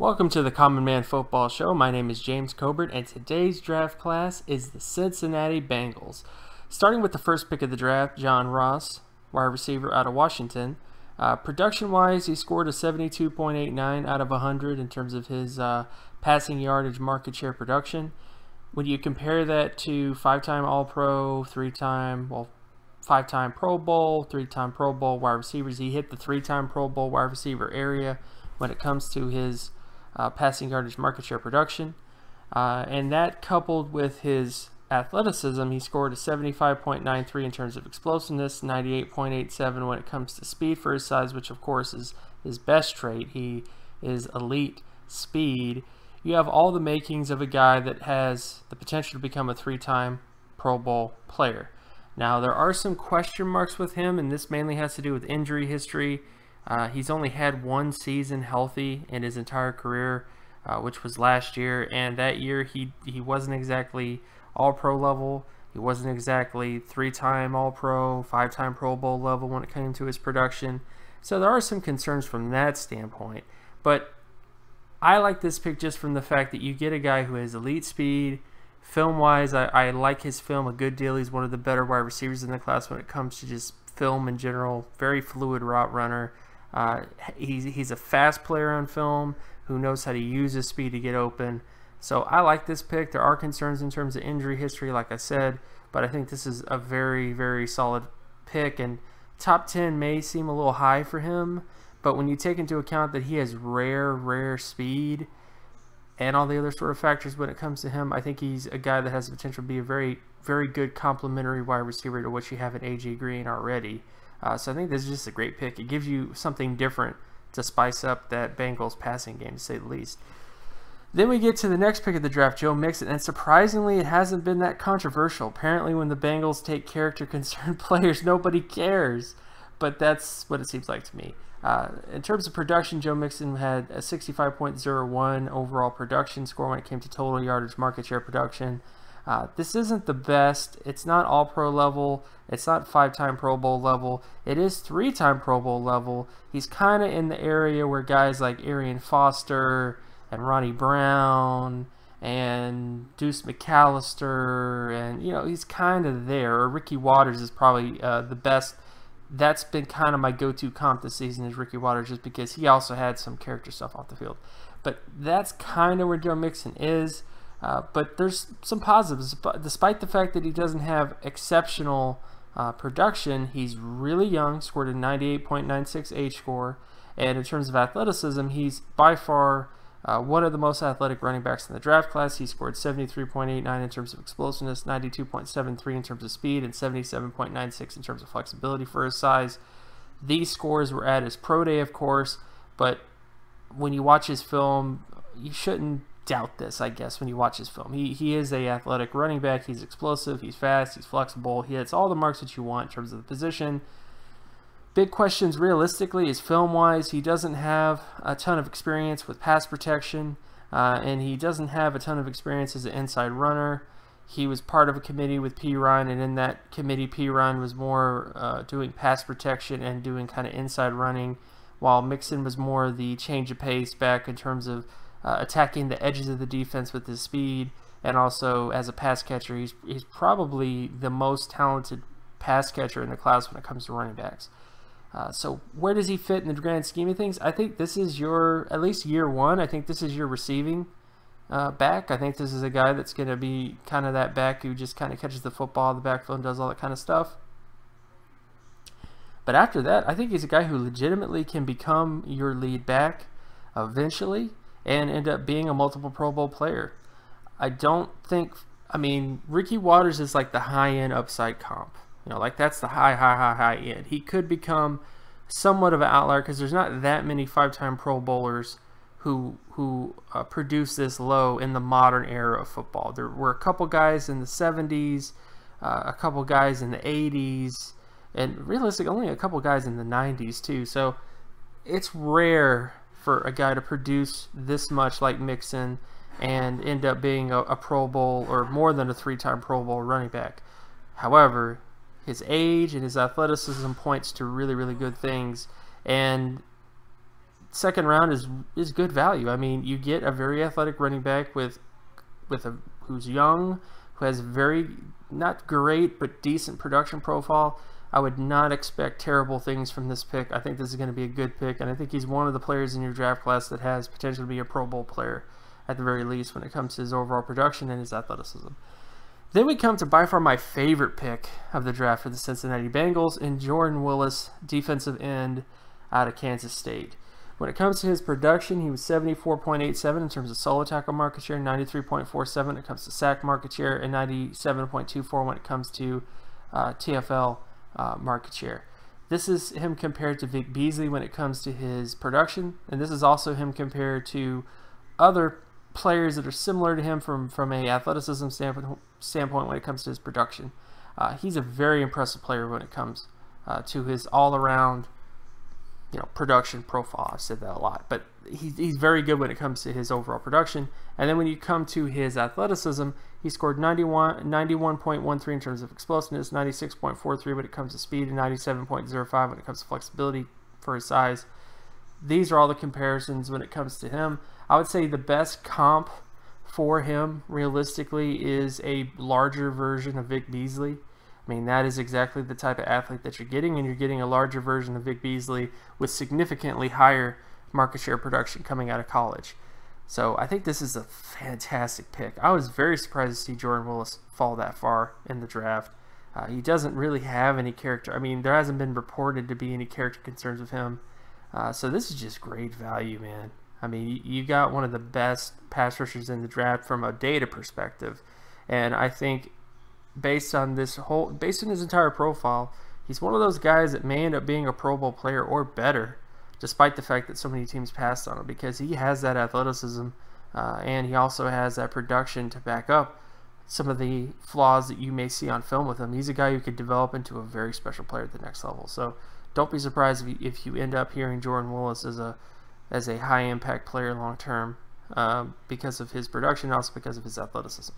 Welcome to the Common Man Football Show. My name is James Cobert, and today's draft class is the Cincinnati Bengals. Starting with the first pick of the draft, John Ross, wide receiver out of Washington. Production-wise, he scored a 72.89 out of 100 in terms of his passing yardage market share production. When you compare that to five-time All-Pro, five-time Pro Bowl, three-time Pro Bowl wide receivers, he hit the three-time Pro Bowl wide receiver area when it comes to his passing yardage market share production. And that coupled with his athleticism, he scored a 75.93 in terms of explosiveness, 98.87 when it comes to speed for his size, which of course is his best trait. He is elite speed. You have all the makings of a guy that has the potential to become a three-time Pro Bowl player. Now, there are some question marks with him, and this mainly has to do with injury history. He's only had one season healthy in his entire career, which was last year, and that year he wasn't exactly All-Pro level. He wasn't exactly three-time All-Pro, five-time Pro Bowl level when it came to his production. So there are some concerns from that standpoint. But I like this pick just from the fact that you get a guy who has elite speed. Film-wise, I like his film a good deal. He's one of the better wide receivers in the class when it comes to just film in general. Very fluid route runner. He's a fast player on film who knows how to use his speed to get open. So I like this pick. There are concerns in terms of injury history, like I said, but I think this is a very, very solid pick. And top 10 may seem a little high for him, but when you take into account that he has rare speed and all the other sort of factors when it comes to him, I think he's a guy that has the potential to be a very, very good complementary wide receiver to what you have in A.J. Green already. So I think this is just a great pick. It gives you something different to spice up that Bengals passing game, to say the least. Then we get to the next pick of the draft, Joe Mixon, and surprisingly, it hasn't been that controversial. Apparently, when the Bengals take character-concerned players, nobody cares, but that's what it seems like to me. In terms of production, Joe Mixon had a 65.01 overall production score when it came to total yardage market share production. This isn't the best. It's not All-Pro level. It's not five-time Pro Bowl level. It is three-time Pro Bowl level. He's kind of in the area where guys like Arian Foster and Ronnie Brown and Deuce McAllister, and he's kind of there. Or Ricky Watters is probably the best. That's been kind of my go-to comp this season, is Ricky Watters, just because he also had some character stuff off the field. But that's kind of where Joe Mixon is. But there's some positives. Despite the fact that he doesn't have exceptional production, he's really young, scored a 98.96 H score, and in terms of athleticism, he's by far one of the most athletic running backs in the draft class. He scored 73.89 in terms of explosiveness, 92.73 in terms of speed, and 77.96 in terms of flexibility for his size. These scores were at his pro day, of course, but when you watch his film, you shouldn't doubt this, I guess, when you watch his film. He is a athletic running back. He's explosive, he's fast, he's flexible, he hits all the marks that you want in terms of the position. Big questions realistically is film-wise. He doesn't have a ton of experience with pass protection, and he doesn't have a ton of experience as an inside runner. He was part of a committee with P. Ryan, and in that committee, P. Ryan was more doing pass protection and doing kind of inside running, while Mixon was more the change of pace back in terms of attacking the edges of the defense with his speed, and also as a pass catcher, he's probably the most talented pass catcher in the class when it comes to running backs. So where does he fit in the grand scheme of things? I think this is at least year one, I think this is your receiving back. I think this is a guy that's going to be kind of that back who just kind of catches the football in the backfield and does all that kind of stuff. But after that, I think he's a guy who legitimately can become your lead back eventually and end up being a multiple Pro Bowl player. Ricky Watters is like the high-end upside comp. Like that's the high end. He could become somewhat of an outlier because there's not that many five-time Pro Bowlers who produce this low in the modern era of football. There were a couple guys in the 70s, a couple guys in the 80s, and realistically only a couple guys in the 90s too. So it's rare for a guy to produce this much like Mixon and end up being a Pro Bowl or more than a three-time Pro Bowl running back. However, his age and his athleticism points to really, really good things, and second round is good value. I mean, you get a very athletic running back who's young, who has very, not great, but decent production profile. I would not expect terrible things from this pick. I think this is going to be a good pick, and I think he's one of the players in your draft class that has potential to be a Pro Bowl player at the very least when it comes to his overall production and his athleticism. Then we come to by far my favorite pick of the draft for the Cincinnati Bengals, and Jordan Willis, defensive end out of Kansas State. When it comes to his production, he was 74.87 in terms of solo tackle market share, 93.47 when it comes to sack market share, and 97.24 when it comes to TFL market share. This is him compared to Vic Beasley when it comes to his production, and this is also him compared to other players that are similar to him from a athleticism standpoint when it comes to his production. He's a very impressive player when it comes to his all-around production profile. I've said that a lot, but he's very good when it comes to his overall production. And then when you come to his athleticism, he scored 91.13 in terms of explosiveness, 96.43 when it comes to speed, and 97.05 when it comes to flexibility for his size. These are all the comparisons when it comes to him. I would say the best comp for him realistically is a larger version of Vic Beasley. I mean, that is exactly the type of athlete that you're getting, and you're getting a larger version of Vic Beasley with significantly higher market share production coming out of college. So I think this is a fantastic pick. I was very surprised to see Jordan Willis fall that far in the draft. He doesn't really have any character. I mean, there hasn't been reported to be any character concerns with him. So this is just great value, man. I mean, you got one of the best pass rushers in the draft from a data perspective, and I think based on his entire profile, he's one of those guys that may end up being a Pro Bowl player or better, despite the fact that so many teams passed on him, because he has that athleticism and he also has that production to back up some of the flaws that you may see on film with him. He's a guy who could develop into a very special player at the next level. So don't be surprised if you end up hearing Jordan Willis as a high impact player long term because of his production and also because of his athleticism.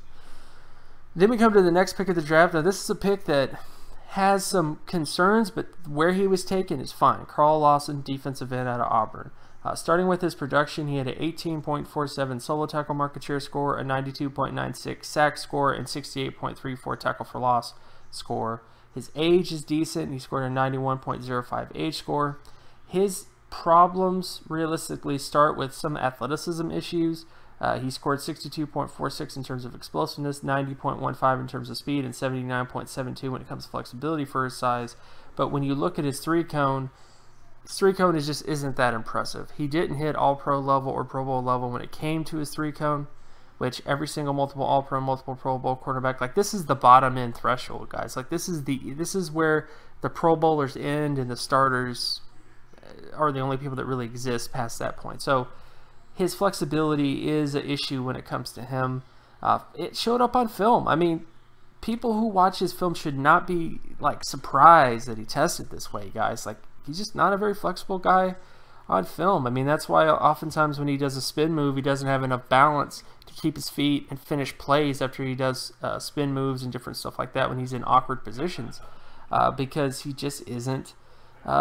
Then we come to the next pick of the draft. Now this is a pick that has some concerns, but where he was taken is fine. Carl Lawson, defensive end out of Auburn. Starting with his production, he had an 18.47 solo tackle market share score, a 92.96 sack score, and 68.34 tackle for loss score. His age is decent. He scored a 91.05 age score. His problems realistically start with some athleticism issues. He scored 62.46 in terms of explosiveness, 90.15 in terms of speed, and 79.72 when it comes to flexibility for his size. But when you look at his three cone just isn't that impressive. He didn't hit All-Pro level or Pro Bowl level when it came to his three cone, which every single multiple All-Pro, multiple Pro Bowl quarterback, like this is the bottom end threshold, guys. Like this is where the Pro Bowlers end and the starters are the only people that really exist past that point. So his flexibility is an issue when it comes to him. It showed up on film. I mean, people who watch his film should not be like surprised that he tested this way, guys. Like he's just not a very flexible guy on film. I mean, that's why oftentimes when he does a spin move, he doesn't have enough balance to keep his feet and finish plays after he does spin moves and different stuff like that when he's in awkward positions because he just isn't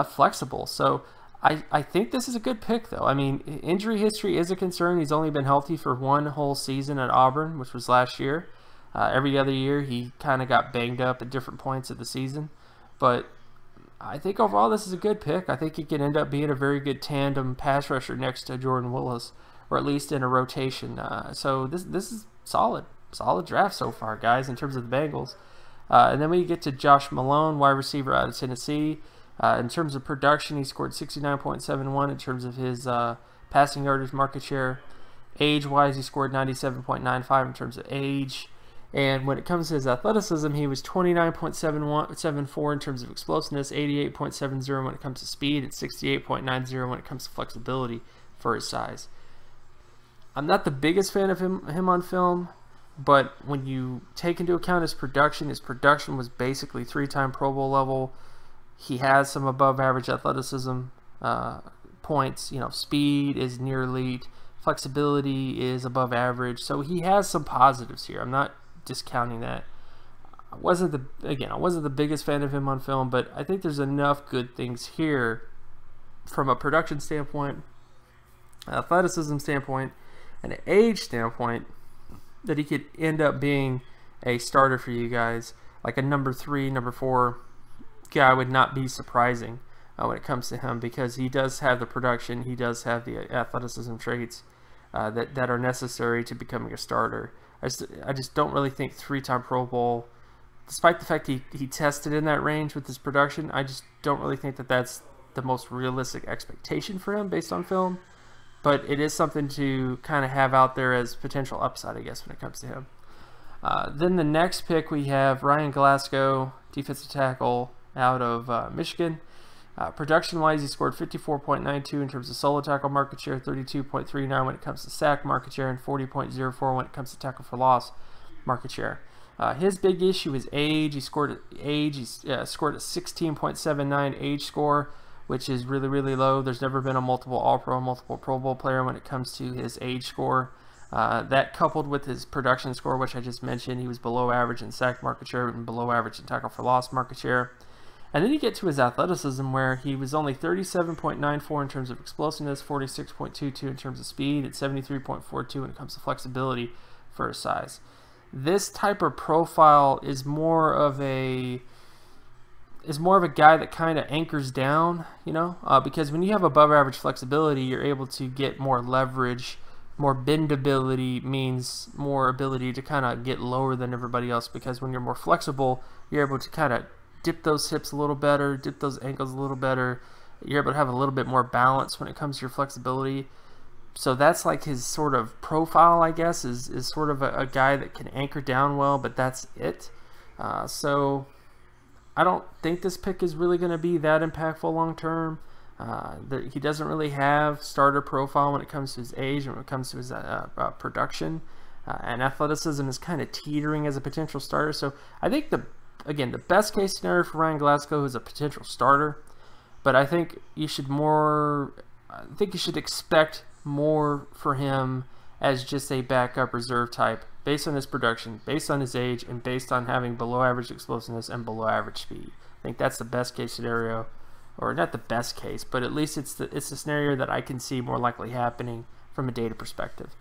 flexible. So I think this is a good pick, though. I mean, injury history is a concern. He's only been healthy for one whole season at Auburn, which was last year. Every other year, he kind of got banged up at different points of the season. But I think overall, this is a good pick. I think he could end up being a very good tandem pass rusher next to Jordan Willis, or at least in a rotation. So this is solid draft so far, guys, in terms of the Bengals. And then we get to Josh Malone, wide receiver out of Tennessee. In terms of production, he scored 69.71 in terms of his passing yardage market share. Age-wise, he scored 97.95 in terms of age. And when it comes to his athleticism, he was 29.74 in terms of explosiveness, 88.70 when it comes to speed, and 68.90 when it comes to flexibility for his size. I'm not the biggest fan of him on film, but when you take into account his production was basically three-time Pro Bowl level. He has some above-average athleticism points. You know, speed is near elite. Flexibility is above average. So he has some positives here. I'm not discounting that. I wasn't the biggest fan of him on film, but I think there's enough good things here from a production standpoint athleticism standpoint and an age standpoint, that he could end up being a starter for you guys. Like a number 3, number 4 guy would not be surprising when it comes to him, because he does have the production, he does have the athleticism traits that are necessary to becoming a starter. I just don't really think 3-time Pro Bowl, despite the fact he tested in that range with his production, I just don't really think that that's the most realistic expectation for him based on film. But it is something to kind of have out there as potential upside, I guess, when it comes to him. Then the next pick, we have Ryan Glasgow, defensive tackle out of Michigan. Production-wise, he scored 54.92 in terms of solo tackle market share, 32.39 when it comes to sack market share, and 40.04 when it comes to tackle for loss market share. His big issue is age. He scored a 16.79 age score, which is really, really low. There's never been a multiple All-Pro, multiple Pro Bowl player when it comes to his age score. That coupled with his production score, which I just mentioned, he was below average in sack market share and below average in tackle for loss market share. And then you get to his athleticism, where he was only 37.94 in terms of explosiveness, 46.22 in terms of speed, and 73.42 when it comes to flexibility for his size. This type of profile is more of a guy that kind of anchors down, you know, because when you have above average flexibility, you're able to get more leverage. More bendability means more ability to kind of get lower than everybody else, because when you're more flexible, you're able to kind of dip those hips a little better, dip those ankles a little better. You're able to have a little bit more balance when it comes to your flexibility. So that's like his sort of profile, I guess, is sort of a guy that can anchor down well, but that's it. So I don't think this pick is really going to be that impactful long term. He doesn't really have starter profile when it comes to his age and when it comes to his production. And athleticism is kind of teetering as a potential starter. So I think the best case scenario for Ryan Glasgow is a potential starter, but I think you should expect more for him as just a backup reserve type, based on his production, based on his age, and based on having below average explosiveness and below average speed. I think that's the best case scenario, or not the best case, but at least it's the scenario that I can see more likely happening from a data perspective.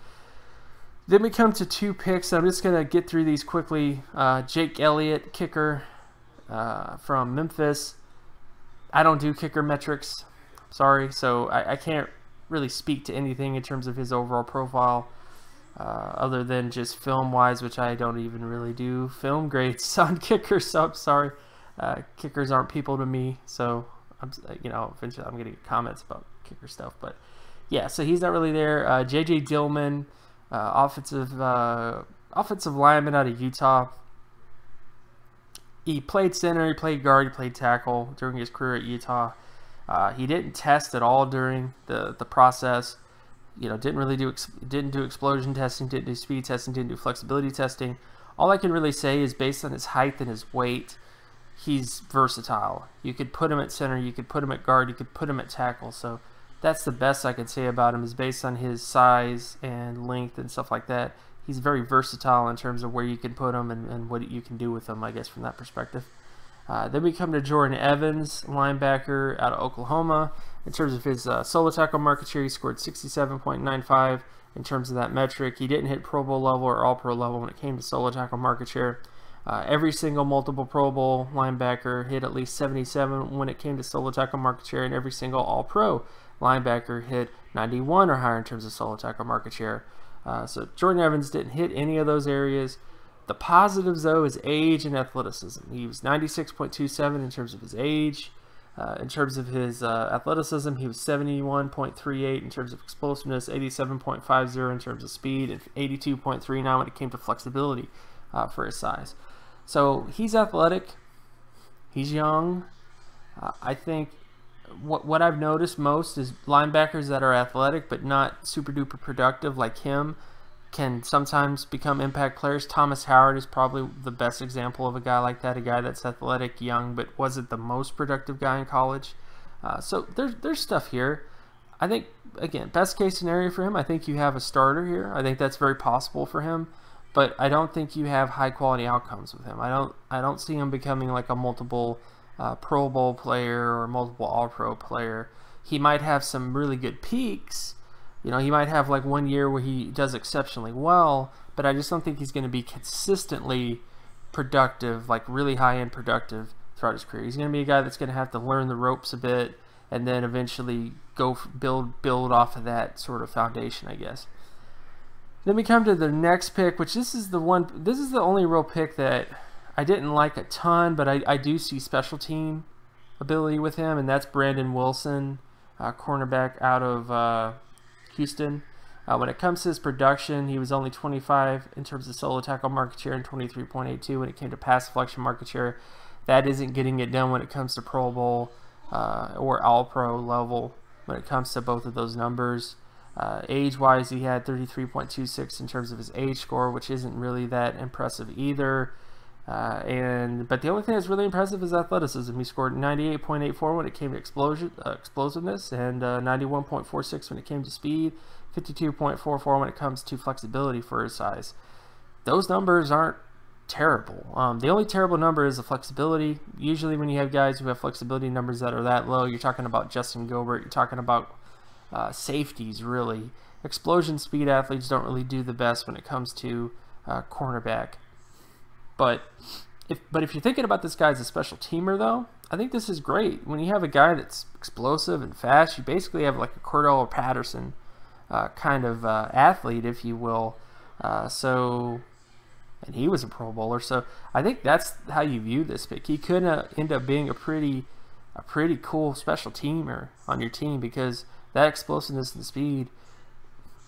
Then we come to 2 picks. I'm just going to get through these quickly. Jake Elliott, kicker from Memphis. I don't do kicker metrics, sorry, so I can't really speak to anything in terms of his overall profile other than just film-wise, which I don't even really do film grades on kickers, so I'm sorry. Kickers aren't people to me, so eventually I'm going to get comments about kicker stuff, but yeah, so he's not really there. J.J. Dillman, offensive lineman out of Utah. He played center, he played guard, he played tackle during his career at Utah. He didn't test at all during the process. Didn't do explosion testing, didn't do speed testing, didn't do flexibility testing. All I can really say is, based on his height and his weight, he's versatile. You could put him at center, you could put him at guard, you could put him at tackle. So that's the best I could say about him, is based on his size and length and stuff like that. He's very versatile in terms of where you can put him and what you can do with him, I guess, from that perspective. Then we come to Jordan Evans, linebacker out of Oklahoma. In terms of his solo tackle market share, he scored 67.95 in terms of that metric. He didn't hit Pro Bowl level or All-Pro level when it came to solo tackle market share. Every single multiple Pro Bowl linebacker hit at least 77 when it came to solo tackle market share, and every single All-Pro linebacker hit 91 or higher in terms of solo tackle market share. So Jordan Evans didn't hit any of those areas. The positives, though, is age and athleticism. He was 96.27 in terms of his age. In terms of his athleticism, he was 71.38 in terms of explosiveness, 87.50 in terms of speed, and 82.39 when it came to flexibility for his size. So he's athletic. He's young. I think what I've noticed most is linebackers that are athletic but not super duper productive like him can sometimes become impact players. Thomas Howard is probably the best example of a guy like that, a guy that's athletic, young, but wasn't the most productive guy in college. So there's stuff here. I think, again, best case scenario for him, I think you have a starter here. I think that's very possible for him, but I don't think you have high quality outcomes with him. I don't see him becoming like a multiple Pro Bowl player or multiple All-Pro player. He might have some really good peaks, You know, he might have like 1 year where he does exceptionally well, but I just don't think he's going to be consistently productive, like really high-end productive throughout his career. He's going to be a guy that's going to have to learn the ropes a bit and then eventually go build off of that sort of foundation, I guess. Then we come to the next pick, which this is the only real pick that I didn't like a ton, but I do see special team ability with him, and that's Brandon Wilson, cornerback out of Houston. When it comes to his production, he was only 25 in terms of solo tackle market share and 23.82 when it came to pass deflection market share. That isn't getting it done when it comes to Pro Bowl or All-Pro level when it comes to both of those numbers. Age-wise, he had 33.26 in terms of his age score, which isn't really that impressive either. But the only thing that's really impressive is athleticism. He scored 98.84 when it came to explosiveness, and 91.46 when it came to speed, 52.44 when it comes to flexibility for his size. Those numbers aren't terrible. The only terrible number is the flexibility. Usually when you have guys who have flexibility numbers that are that low, you're talking about Justin Gilbert, you're talking about safeties, really. Explosion speed athletes don't really do the best when it comes to cornerback. But if you're thinking about this guy as a special teamer, though, I think this is great. When you have a guy that's explosive and fast, you basically have like a Cordell Patterson kind of athlete, if you will. And he was a Pro Bowler, so I think that's how you view this pick. He could end up being a pretty cool special teamer on your team, because that explosiveness and speed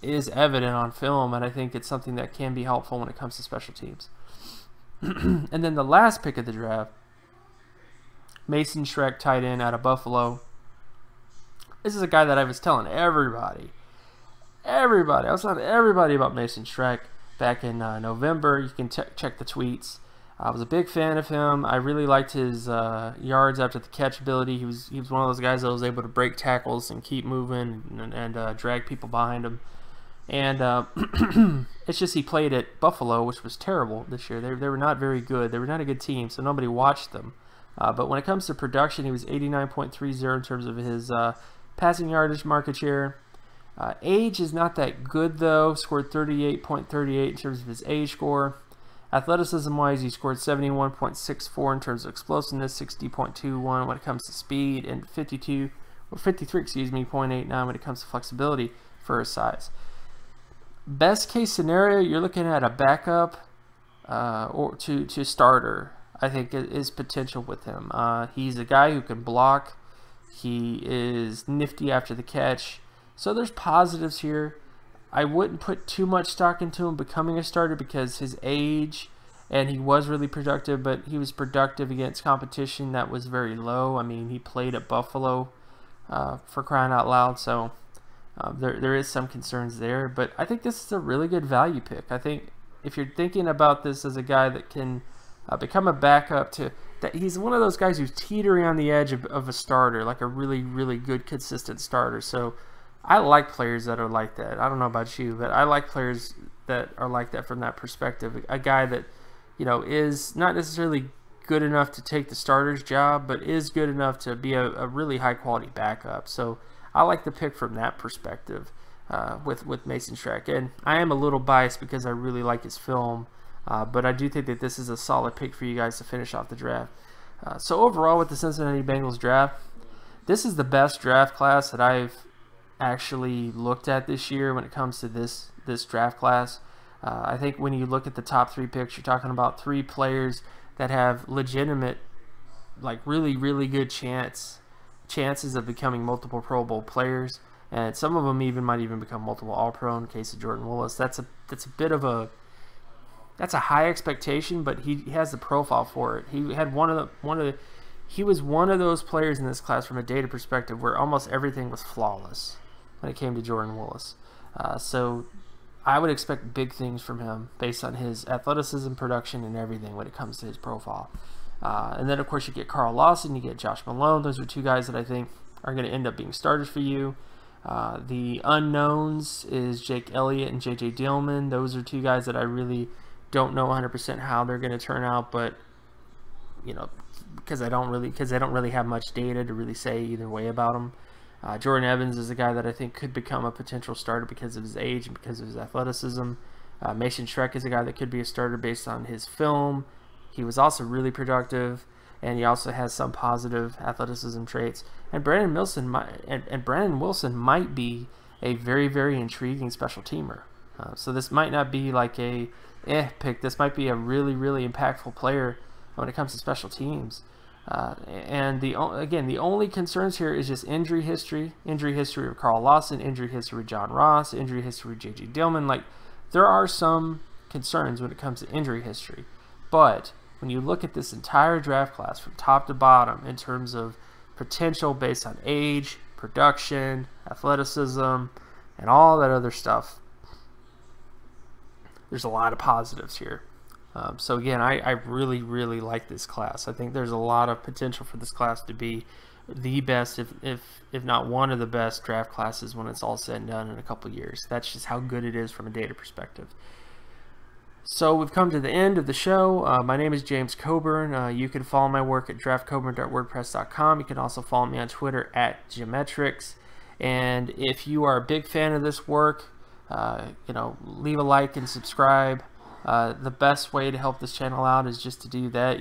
is evident on film, and I think it's something that can be helpful when it comes to special teams. And then the last pick of the draft, Mason Schreck, tight end out of Buffalo. This is a guy that I was telling everybody. I was telling everybody about Mason Schreck back in November. You can check the tweets. I was a big fan of him. I really liked his yards after the catch ability. He was one of those guys that was able to break tackles and keep moving and drag people behind him. And it's just he played at Buffalo, which was terrible this year. They were not very good. They were not a good team, so nobody watched them. But when it comes to production, he was 89.30 in terms of his passing yardage market share. Age is not that good, though. Scored 38.38 in terms of his age score. Athleticism-wise, he scored 71.64 in terms of explosiveness, 60.21 when it comes to speed, and 53.89 when it comes to flexibility for his size. Best case scenario, you're looking at a backup or to starter, I think, is potential with him. He's a guy who can block. He is nifty after the catch. So there's positives here. I wouldn't put too much stock into him becoming a starter because his age, and he was really productive, but he was productive against competition that was very low. I mean, he played at Buffalo for crying out loud, so there is some concerns there. But I think this is a really good value pick. I think if you're thinking about this as a guy that can become a backup that he's one of those guys who's teetering on the edge of a starter, like a really, really good, consistent starter. So I like players that are like that. I don't know about you, but I like players that are like that from that perspective. A guy that, you know, is not necessarily good enough to take the starter's job, but is good enough to be a really high-quality backup. So I like the pick from that perspective with Mason Schreck. And I am a little biased because I really like his film, but I do think that this is a solid pick for you guys to finish off the draft. So overall, with the Cincinnati Bengals draft, this is the best draft class that I've actually looked at this year when it comes to this draft class. I think when you look at the top 3 picks, you're talking about 3 players that have legitimate, like really, really good chances of becoming multiple Pro Bowl players, and some of them might even become multiple All-Pro. In the case of Jordan Willis, that's a bit of a high expectation, but he has the profile for it. He had he was one of those players in this class from a data perspective where almost everything was flawless when it came to Jordan Willis. So I would expect big things from him based on his athleticism, production, and everything when it comes to his profile. And then, of course, you get Carl Lawson, you get Josh Malone. Those are 2 guys that I think are going to end up being starters for you. The unknowns is Jake Elliott and J.J. Dillman. Those are 2 guys that I really don't know 100% how they're going to turn out, but, you know, because they don't really have much data to really say either way about them. Jordan Evans is a guy that I think could become a potential starter because of his age and because of his athleticism. Mason Schreck is a guy that could be a starter based on his film. He was also really productive, and he also has some positive athleticism traits. And Brandon Wilson might be a very, very intriguing special teamer. So this might not be like a pick. This might be a really, really impactful player when it comes to special teams. And the only concerns here is just injury history of Carl Lawson, injury history of John Ross, injury history of J.J. Dillman. Like, there are some concerns when it comes to injury history, but when you look at this entire draft class from top to bottom in terms of potential based on age, production, athleticism, and all that other stuff, there's a lot of positives here. So again, I really, really like this class. I think there's a lot of potential for this class to be the best, if not one of the best draft classes when it's all said and done in a couple years. That's just how good it is from a data perspective. So we've come to the end of the show. My name is James Coburn. You can follow my work at draftcoburn.wordpress.com. You can also follow me on Twitter at Geometrics. And if you are a big fan of this work, leave a like and subscribe. The best way to help this channel out is just to do that,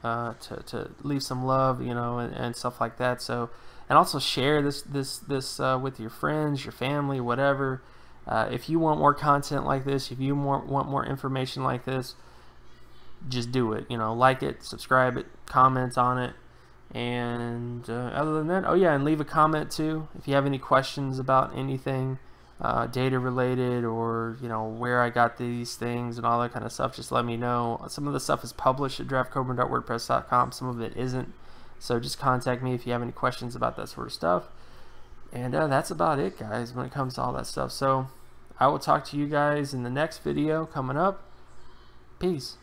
to leave some love, and stuff like that. So, and also share this with your friends, your family, whatever. If you want more content like this, if you want more information like this, just do it. Like it, subscribe it, comment on it, and other than that, oh yeah, and leave a comment too if you have any questions about anything data related, or where I got these things and all that kind of stuff. Just let me know. Some of the stuff is published at draftcoburn.wordpress.com, some of it isn't, so just contact me if you have any questions about that sort of stuff. And that's about it, guys, when it comes to all that stuff. So I will talk to you guys in the next video coming up. Peace.